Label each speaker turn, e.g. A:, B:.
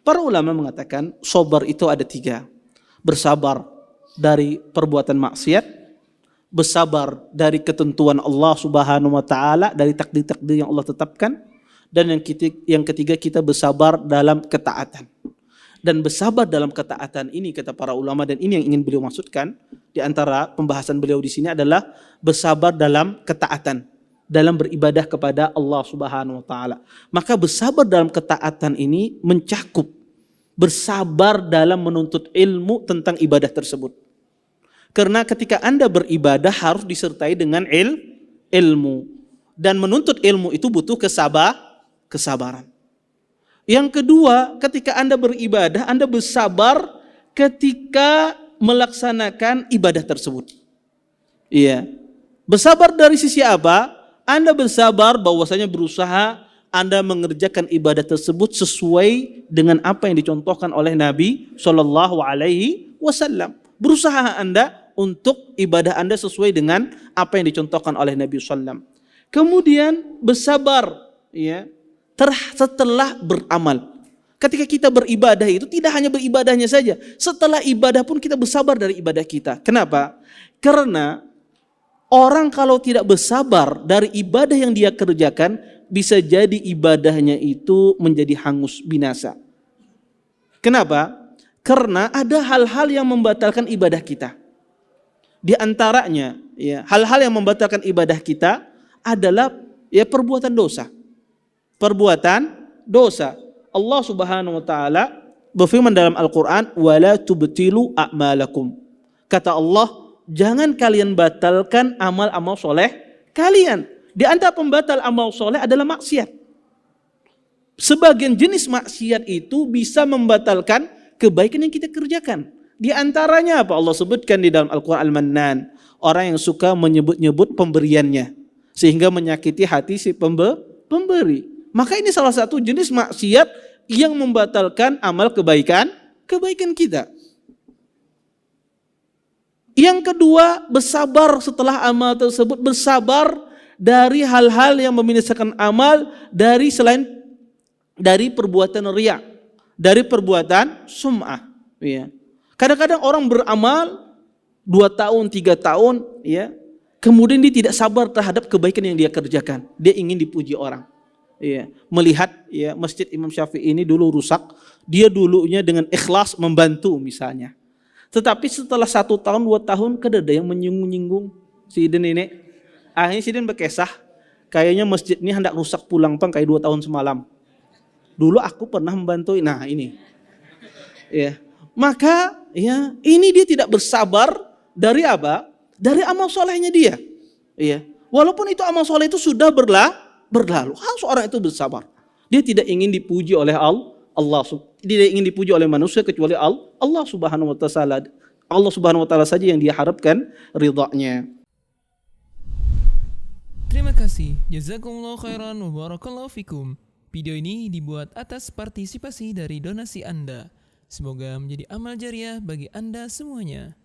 A: Para ulama mengatakan sabar itu ada 3. Bersabar dari perbuatan maksiat, bersabar dari ketentuan Allah Subhanahu wa taala, dari takdir-takdir yang Allah tetapkan, dan yang ketiga kita bersabar dalam ketaatan. Dan bersabar dalam ketaatan ini kata para ulama, dan ini yang ingin beliau maksudkan di antara pembahasan beliau di sini adalah bersabar dalam ketaatan, dalam beribadah kepada Allah Subhanahu wa taala. Maka bersabar dalam ketaatan ini mencakup bersabar dalam menuntut ilmu tentang ibadah tersebut. Karena ketika Anda beribadah harus disertai dengan ilmu. Dan menuntut ilmu itu butuh kesabaran. Yang kedua, ketika Anda beribadah, Anda bersabar ketika melaksanakan ibadah tersebut. Iya. Bersabar dari sisi apa? Anda bersabar bahwasanya berusaha Anda mengerjakan ibadah tersebut sesuai dengan apa yang dicontohkan oleh Nabi Shallallahu Alaihi Wasallam. Berusaha Anda untuk ibadah Anda sesuai dengan apa yang dicontohkan oleh Nabi Sallam. Kemudian bersabar, ya, setelah beramal. Ketika kita beribadah itu tidak hanya beribadahnya saja, setelah ibadah pun kita bersabar dari ibadah kita. Kenapa? Karena orang kalau tidak bersabar dari ibadah yang dia kerjakan, bisa jadi ibadahnya itu menjadi hangus, binasa. Kenapa? Karena ada hal-hal yang membatalkan ibadah kita. Di antaranya, ya, hal-hal yang membatalkan ibadah kita adalah ya perbuatan dosa. Perbuatan dosa. Allah Subhanahu wa taala berfirman dalam Al-Qur'an, "Wala tubtilu a'malakum." Kata Allah, jangan kalian batalkan amal-amal soleh kalian. Di antara pembatal amal soleh adalah maksiat. Sebagian jenis maksiat itu bisa membatalkan kebaikan yang kita kerjakan. Di antaranya apa? Allah sebutkan di dalam Al-Quran Al-Mannan. Orang yang suka menyebut-nyebut pemberiannya. Sehingga menyakiti hati si pemberi. Maka ini salah satu jenis maksiat yang membatalkan amal kebaikan kita. Yang kedua, bersabar setelah amal tersebut. Bersabar dari hal-hal yang membinasakan amal, dari perbuatan riya, dari perbuatan sum'ah. Ya. Kadang-kadang orang beramal 2 tahun, 3 tahun, ya, kemudian dia tidak sabar terhadap kebaikan yang dia kerjakan. Dia ingin dipuji orang. Ya. Melihat ya, Masjid Imam Syafi'i ini dulu rusak, dia dulunya dengan ikhlas membantu misalnya. Tetapi setelah 1 tahun, 2 tahun, ada yang menyinggung-nyinggung si Iden ini. Akhirnya si Iden berkisah, kayaknya masjid ini hendak rusak pulang pang kayak 2 tahun semalam. Dulu aku pernah membantu, nah ini. Ya. Maka ya, ini dia tidak bersabar dari apa? Dari amal solehnya dia. Ya. Walaupun itu amal soleh itu sudah berlalu, harus orang itu bersabar. Dia tidak ingin dipuji oleh Allah, tidak ingin dipuji oleh manusia kecuali Allah Subhanahu wa taala. Allah Subhanahu wa taala saja yang dia harapkan ridha-Nya.
B: Terima kasih. Jazakumullah khairan wa barakallahu fikum. Video ini dibuat atas partisipasi dari donasi Anda. Semoga menjadi amal jariah bagi Anda semuanya.